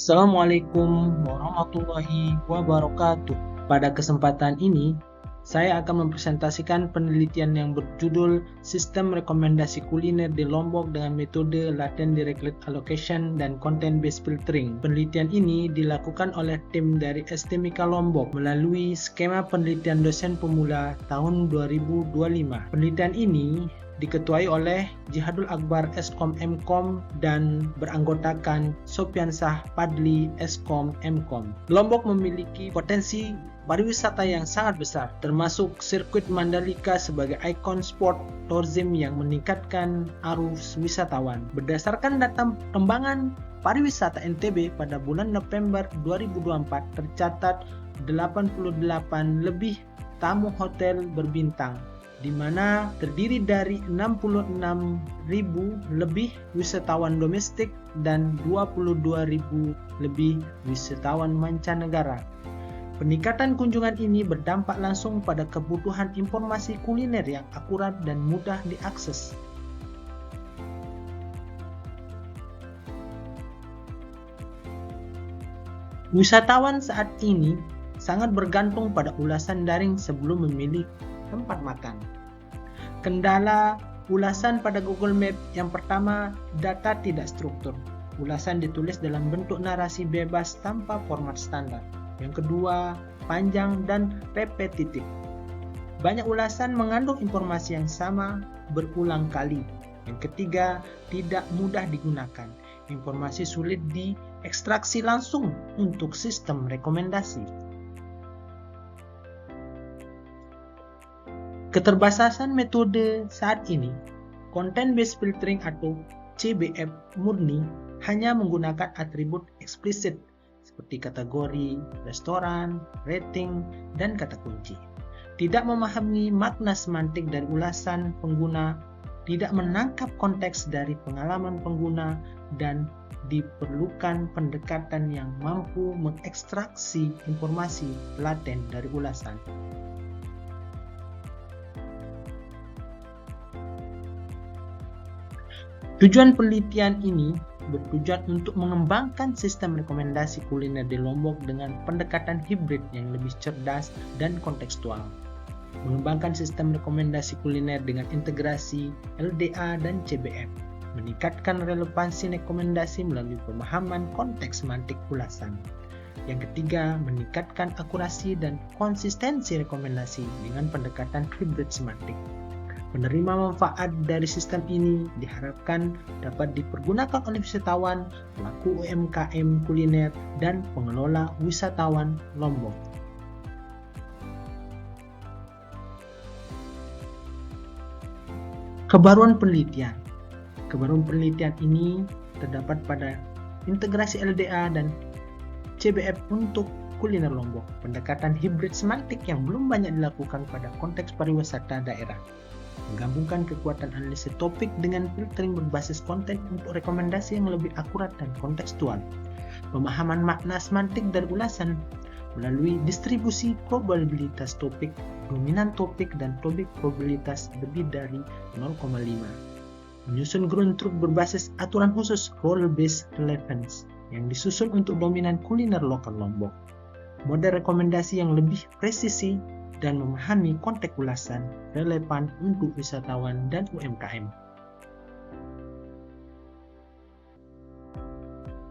Assalamualaikum warahmatullahi wabarakatuh. Pada kesempatan ini, saya akan mempresentasikan penelitian yang berjudul Sistem Rekomendasi Kuliner di Lombok dengan metode Latent Directed Allocation dan Content-Based Filtering. Penelitian ini dilakukan oleh tim dari STMika Lombok melalui skema penelitian dosen pemula tahun 2025. Penelitian ini diketuai oleh Jihadul Akbar Eskom Mkom dan beranggotakan Sopiansah Padli Eskom Mkom. Lombok memiliki potensi pariwisata yang sangat besar, termasuk sirkuit Mandalika sebagai ikon sport tourism yang meningkatkan arus wisatawan. Berdasarkan data pengembangan pariwisata NTB pada bulan November 2024 tercatat 88 lebih tamu hotel berbintang, di mana terdiri dari 66.000 lebih wisatawan domestik dan 22.000 lebih wisatawan mancanegara. Peningkatan kunjungan ini berdampak langsung pada kebutuhan informasi kuliner yang akurat dan mudah diakses. Wisatawan saat ini sangat bergantung pada ulasan daring sebelum memilih tempat makan. Kendala ulasan pada Google Maps yang pertama, data tidak struktur. Ulasan ditulis dalam bentuk narasi bebas tanpa format standar. Yang kedua, panjang dan repetitif. Banyak ulasan mengandung informasi yang sama berulang kali. Yang ketiga, tidak mudah digunakan. Informasi sulit diekstraksi langsung untuk sistem rekomendasi. Keterbatasan metode saat ini, Content-Based Filtering atau CBF murni hanya menggunakan atribut eksplisit seperti kategori, restoran, rating, dan kata kunci. Tidak memahami makna semantik dari ulasan pengguna, tidak menangkap konteks dari pengalaman pengguna, dan diperlukan pendekatan yang mampu mengekstraksi informasi laten dari ulasan. Tujuan penelitian ini bertujuan untuk mengembangkan sistem rekomendasi kuliner di Lombok dengan pendekatan hibrid yang lebih cerdas dan kontekstual. Mengembangkan sistem rekomendasi kuliner dengan integrasi LDA dan CBF, meningkatkan relevansi rekomendasi melalui pemahaman konteks semantik ulasan. Yang ketiga, meningkatkan akurasi dan konsistensi rekomendasi dengan pendekatan hibrid semantik. Penerima manfaat dari sistem ini diharapkan dapat dipergunakan oleh wisatawan, pelaku UMKM kuliner, dan pengelola wisatawan Lombok. Kebaruan penelitian. Kebaruan penelitian ini terdapat pada integrasi LDA dan CBF untuk kuliner Lombok, pendekatan hibrid semantik yang belum banyak dilakukan pada konteks pariwisata daerah. Menggabungkan kekuatan analisis topik dengan filtering berbasis konten untuk rekomendasi yang lebih akurat dan kontekstual. Pemahaman makna semantik dari ulasan melalui distribusi probabilitas topik, dominan topik, dan topik probabilitas lebih dari 0,5. Menyusun ground truth berbasis aturan khusus role-based relevance yang disusun untuk dominan kuliner lokal Lombok. Model rekomendasi yang lebih presisi dan memahami konteks ulasan relevan untuk wisatawan dan UMKM.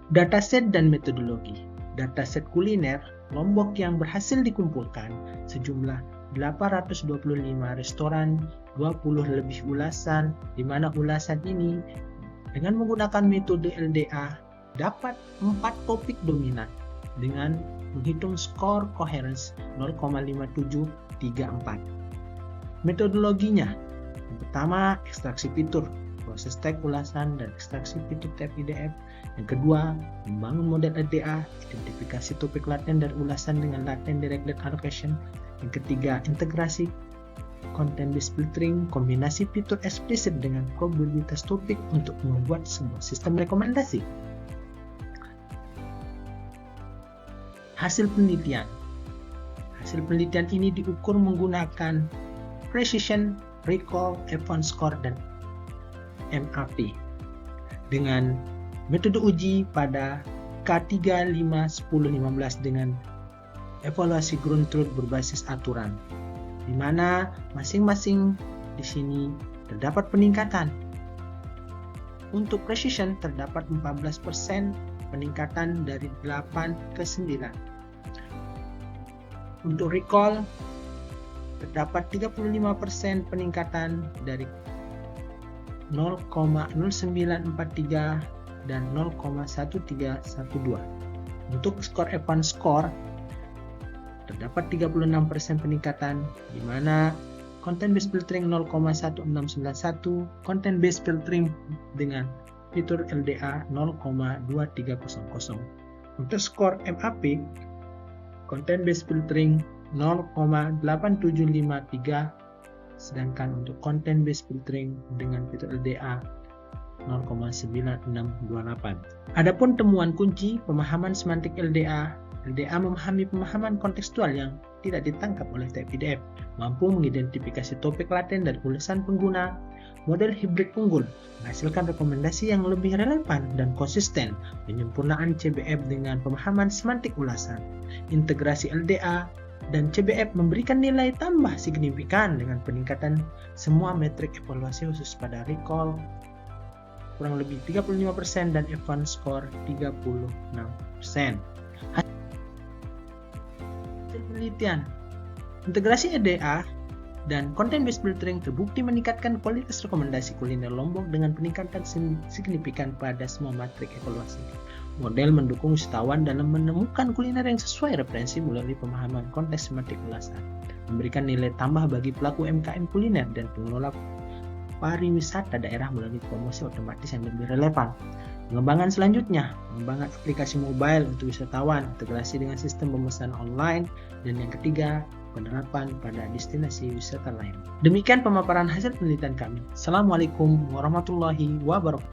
Dataset dan metodologi. Dataset kuliner Lombok yang berhasil dikumpulkan sejumlah 825 restoran, 20 lebih ulasan, di mana ulasan ini dengan menggunakan metode LDA dapat 4 topik dominan dengan menghitung skor coherence 0,5734. Metodologinya, yang pertama ekstraksi fitur, proses tag ulasan dan ekstraksi fitur tab IDF. Yang kedua, membangun model LDA, identifikasi topik laten dari ulasan dengan latent directed allocation. Yang ketiga, integrasi content-based filtering, kombinasi fitur eksplisit dengan probabilitas topik untuk membuat sebuah sistem rekomendasi. Hasil penelitian. Hasil penelitian ini diukur menggunakan precision, recall, Evans score, dan MAP dengan metode uji pada K3, 5, 10, 15 dengan evaluasi ground truth berbasis aturan, di mana masing-masing di sini terdapat peningkatan. Untuk precision terdapat 14% peningkatan dari 8 ke 9. Untuk recall terdapat 35% peningkatan dari 0,0943 dan 0,1312. Untuk skor advance score terdapat 36% peningkatan, di mana content based filtering 0,1691, content based filtering dengan fitur LDA 0,2300. Untuk skor MAP, content based filtering 0,8753, sedangkan untuk content based filtering dengan fitur LDA 0,9628. Adapun temuan kunci pemahaman semantik LDA memahami pemahaman kontekstual yang tidak ditangkap oleh teks PDF, mampu mengidentifikasi topik laten dan ulasan pengguna, model hibrid unggul, menghasilkan rekomendasi yang lebih relevan dan konsisten, penyempurnaan CBF dengan pemahaman semantik ulasan, integrasi LDA dan CBF memberikan nilai tambah signifikan dengan peningkatan semua metrik evaluasi khusus pada recall kurang lebih 35% dan advance score 36%. Hasil penelitian, integrasi LDA dan content based filtering terbukti meningkatkan kualitas rekomendasi kuliner Lombok dengan peningkatan signifikan pada semua matrik evaluasi. Model mendukung wisatawan dalam menemukan kuliner yang sesuai referensi melalui pemahaman konteks semantik ulasan, memberikan nilai tambah bagi pelaku UMKM kuliner dan pengelola pariwisata daerah melalui promosi otomatis yang lebih relevan. Pengembangan selanjutnya, pengembangan aplikasi mobile untuk wisatawan, integrasi dengan sistem pemesanan online, dan yang ketiga, penerapan pada destinasi wisata lain. Demikian pemaparan hasil penelitian kami. Assalamualaikum warahmatullahi wabarakatuh.